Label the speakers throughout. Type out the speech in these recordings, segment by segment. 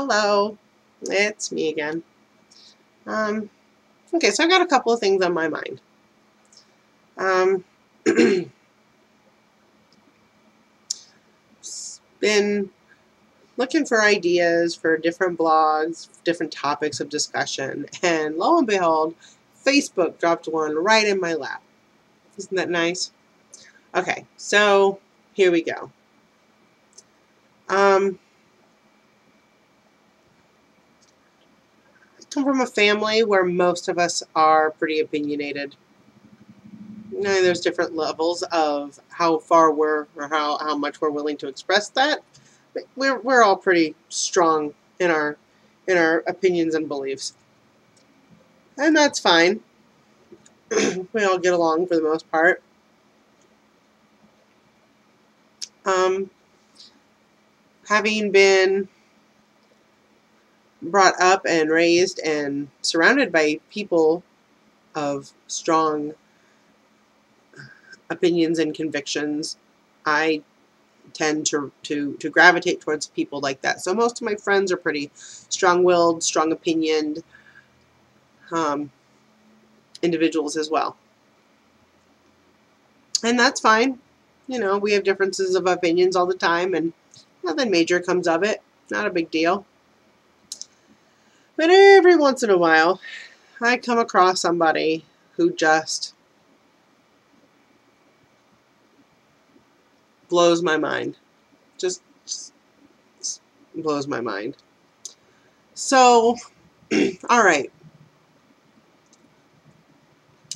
Speaker 1: Hello, it's me again. Um, okay, so I got a couple of things on my mind. Um, been looking for ideas for different blogs, different topics of discussion, and lo and behold, Facebook dropped one right in my lap. Isn't that nice? Okay, so here we go. I come from a family where most of us are pretty opinionated. There's different levels of how far or how much we're willing to express that. But we're all pretty strong in our opinions and beliefs, and that's fine. We all get along for the most part. Um, Having been brought up and raised and surrounded by people of strong opinions and convictions, I tend to gravitate towards people like that. So most of my friends are pretty strong-willed, strong-opinioned individuals as well. And that's fine. We have differences of opinions all the time, and nothing major comes of it. Not a big deal. But every once in a while, I come across somebody who just blows my mind. Just blows my mind. So, all right.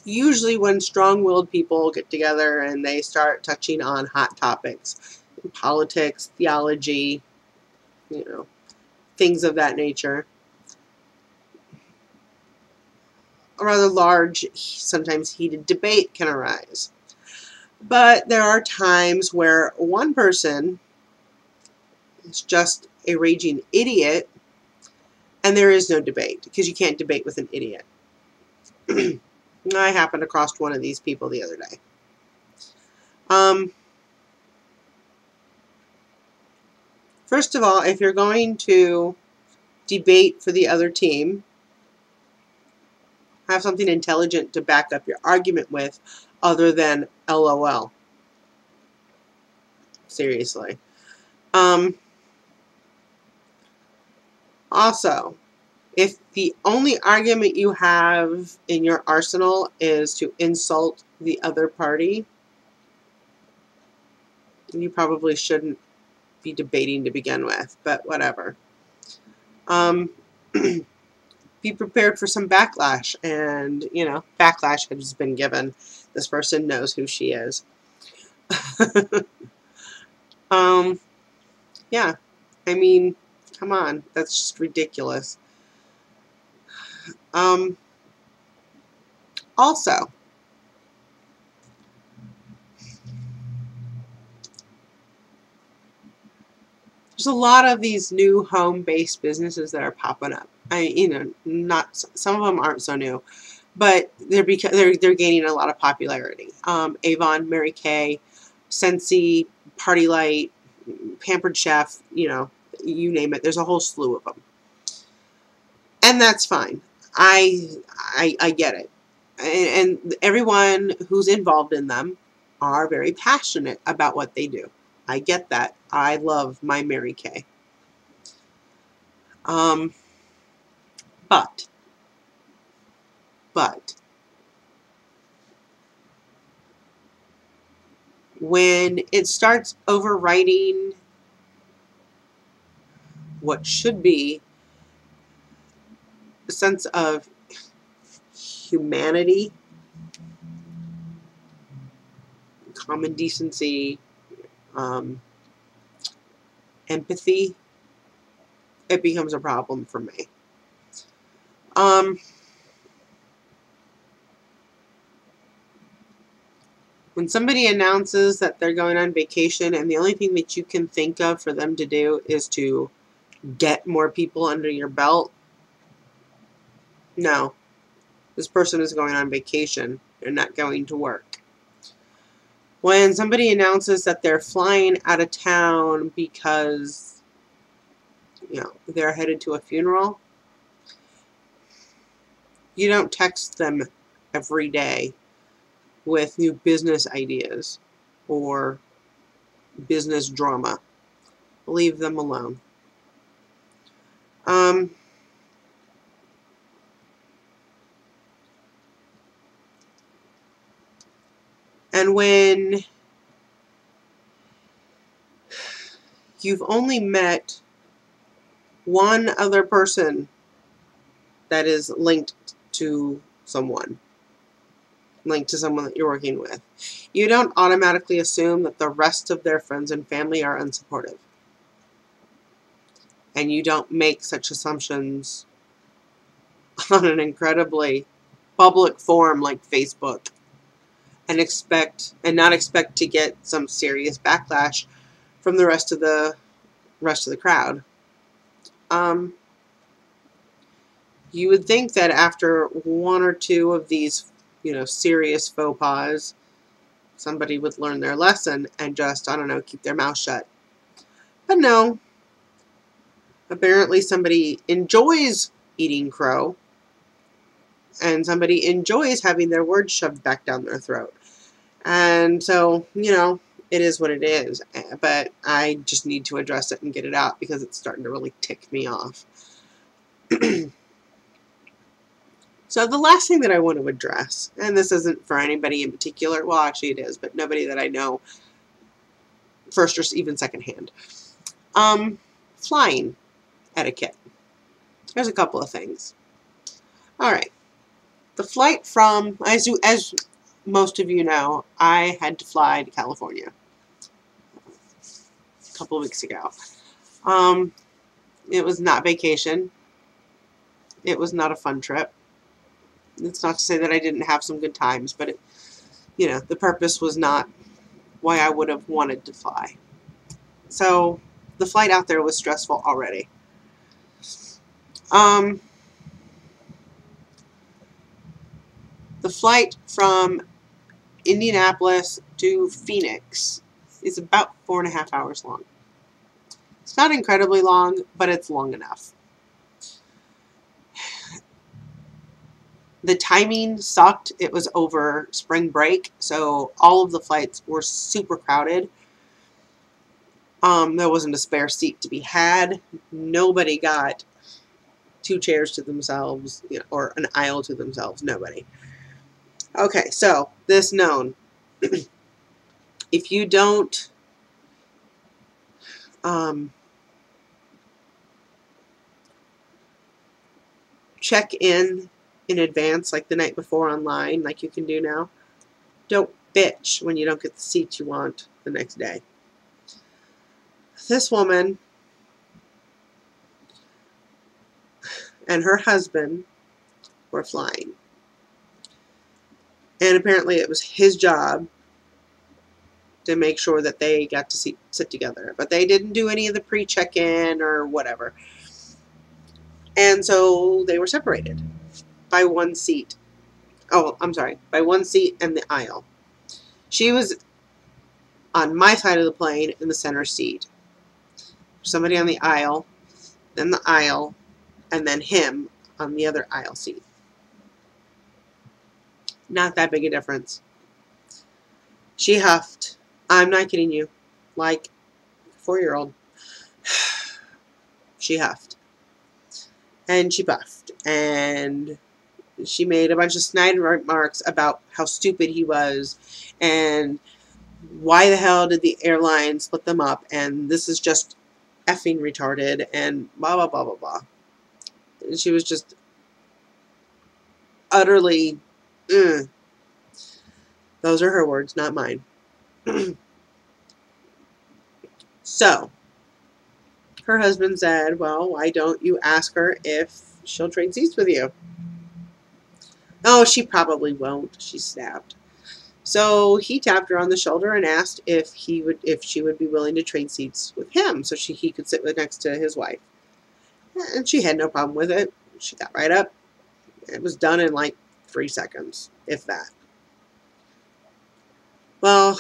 Speaker 1: Usually when strong-willed people get together and they start touching on hot topics, politics, theology, things of that nature, a rather large, sometimes heated debate can arise. But there are times where one person is just a raging idiot and there is no debate, because you can't debate with an idiot. I happened across one of these people the other day. First of all, if you're going to debate for the other team, have something intelligent to back up your argument with other than LOL. Seriously. Also, if the only argument you have in your arsenal is to insult the other party, you probably shouldn't be debating to begin with, but whatever. Be prepared for some backlash, and, backlash has been given. This person knows who she is. Yeah, I mean, come on, that's just ridiculous. Also, there's a lot of these new home-based businesses that are popping up. Not some of them aren't so new, but they're gaining a lot of popularity. Avon, Mary Kay, Scentsy, Party Light, Pampered Chef, you name it. There's a whole slew of them, and that's fine. I get it, and everyone who's involved in them are very passionate about what they do. I get that. I love my Mary Kay. But when it starts overriding what should be a sense of humanity, common decency, empathy, it becomes a problem for me. When somebody announces that they're going on vacation and the only thing that you can think of for them to do is to get more people under your belt, no. This person is going on vacation. They're not going to work. When somebody announces that they're flying out of town because they're headed to a funeral, you don't text them every day with new business ideas or business drama. Leave them alone. And when you've only met one other person that is linked to someone that you're working with, you don't automatically assume that the rest of their friends and family are unsupportive. And you don't make such assumptions on an incredibly public forum like Facebook and not expect to get some serious backlash from the rest of the crowd. You would think that after one or two of these, serious faux pas, somebody would learn their lesson and just, I don't know, keep their mouth shut. But no. Apparently somebody enjoys eating crow, and somebody enjoys having their words shoved back down their throat. And so, it is what it is. But I just need to address it and get it out because it's starting to really tick me off. So the last thing that I want to address, and this isn't for anybody in particular, well, actually it is, but nobody that I know first or even secondhand. Flying etiquette. There's a couple of things. All right. The flight from, as most of you know, I had to fly to California a couple of weeks ago. It was not vacation. It was not a fun trip. It's not to say that I didn't have some good times, but the purpose was not why I would have wanted to fly. So the flight out there was stressful already. The flight from Indianapolis to Phoenix is about 4.5 hours long. It's not incredibly long, but it's long enough. The timing sucked. It was over spring break, so all of the flights were super crowded. There wasn't a spare seat to be had. Nobody got 2 chairs to themselves, or an aisle to themselves. Nobody. Okay, so this known. If you don't check in advance, like the night before online, like you can do now, don't bitch when you don't get the seat you want the next day. This woman and her husband were flying. And apparently it was his job to make sure that they got to sit together. But they didn't do any of the pre-check-in or whatever. And so they were separated by 1 seat. Oh, I'm sorry, by 1 seat and the aisle. She was on my side of the plane in the center seat. Somebody on the aisle, then the aisle, and then him on the other aisle seat. Not that big a difference. She huffed. I'm not kidding you. Like a 4-year-old. She huffed. And she buffed. And she made a bunch of snide remarks about how stupid he was. And why the hell did the airline split them up? And this is just effing retarded. And blah, blah, blah, blah, blah. And she was just utterly... Those are her words, not mine. So, her husband said, well, why don't you ask her if she'll trade seats with you? Oh, she probably won't, she snapped. So he tapped her on the shoulder and asked if she would be willing to trade seats with him so he could sit next to his wife. And she had no problem with it. She got right up. It was done in like 3 seconds, if that. Well,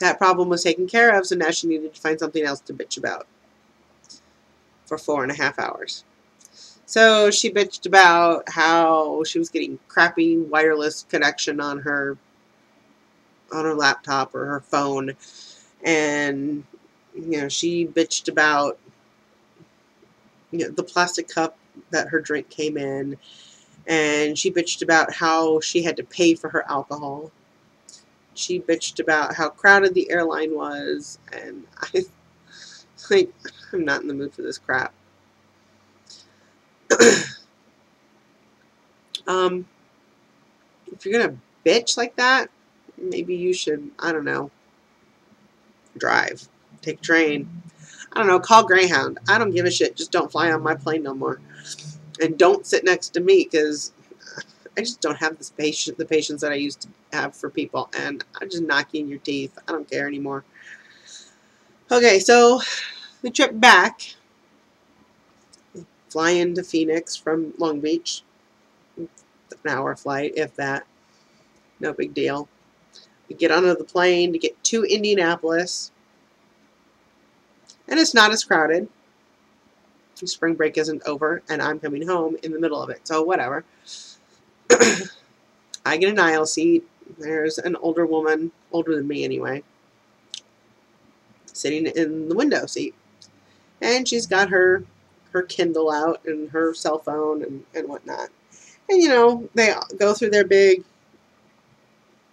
Speaker 1: that problem was taken care of, so now she needed to find something else to bitch about. for 4.5 hours. So she bitched about how she was getting crappy wireless connection on her laptop or her phone, and she bitched about the plastic cup that her drink came in, and she bitched about how she had to pay for her alcohol. She bitched about how crowded the airline was, and I'm not in the mood for this crap. If you're gonna bitch like that, maybe you should, I don't know, drive, take a train. I don't know, call Greyhound. I don't give a shit. Just don't fly on my plane no more. And don't sit next to me, because I just don't have the patience that I used to have for people. And I'm just knocking your teeth. I don't care anymore. Okay, so the trip back, fly into Phoenix from Long Beach. An hour flight, if that. No big deal. We get onto the plane to get to Indianapolis. And it's not as crowded. Spring break isn't over, and I'm coming home in the middle of it, so whatever. I get an aisle seat. There's an older woman, older than me anyway, sitting in the window seat. And she's got her Kindle out and her cell phone and whatnot. And, they go through their big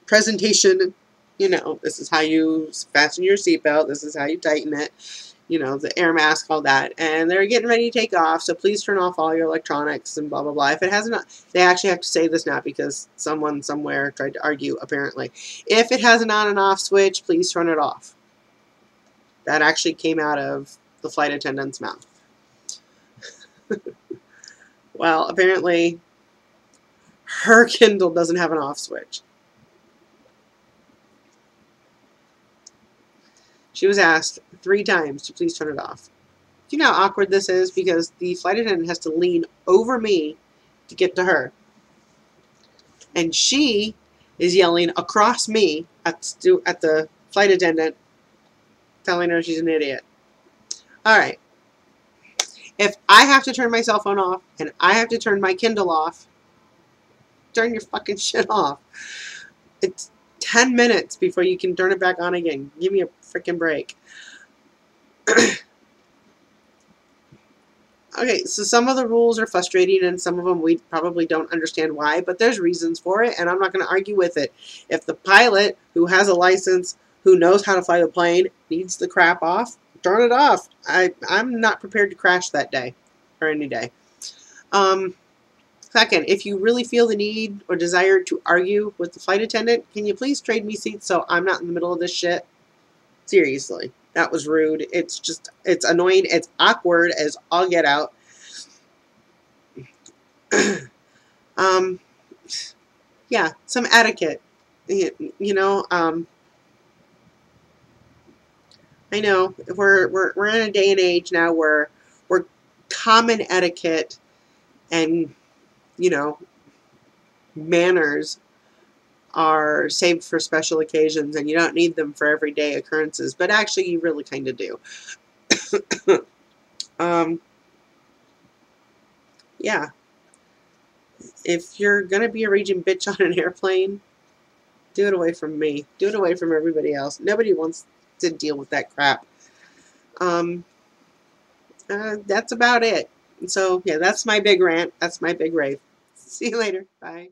Speaker 1: presentation. This is how you fasten your seatbelt. This is how you tighten it. The air mask, all that. And they're getting ready to take off, so please turn off all your electronics and blah, blah, blah. If it hasn't, they actually have to say this now because someone somewhere tried to argue, apparently. If it has an on and off switch, please turn it off. That actually came out of the flight attendant's mouth. Well, apparently, her Kindle doesn't have an off switch. She was asked 3 times to please turn it off. Do you know how awkward this is? Because the flight attendant has to lean over me to get to her. And she is yelling across me at the flight attendant, telling her she's an idiot. Alright. If I have to turn my cell phone off and I have to turn my Kindle off, turn your fucking shit off. It's 10 minutes before you can turn it back on again. Give me a freaking break. Okay, so some of the rules are frustrating and some of them we probably don't understand why, but there's reasons for it, and I'm not going to argue with it. If the pilot, who has a license, who knows how to fly the plane, needs the crap off, turn it off. I'm not prepared to crash that day, or any day. Second, if you really feel the need or desire to argue with the flight attendant, can you please trade me seats so I'm not in the middle of this shit? Seriously. That was rude. It's annoying. It's awkward as all get out. Yeah, some etiquette. I know we're in a day and age now where common etiquette and manners are saved for special occasions, and you don't need them for everyday occurrences, but actually you really kind of do. Yeah. If you're going to be a raging bitch on an airplane, do it away from me. Do it away from everybody else. Nobody wants to deal with that crap. That's about it. So, yeah, that's my big rant. That's my big rave. See you later. Bye.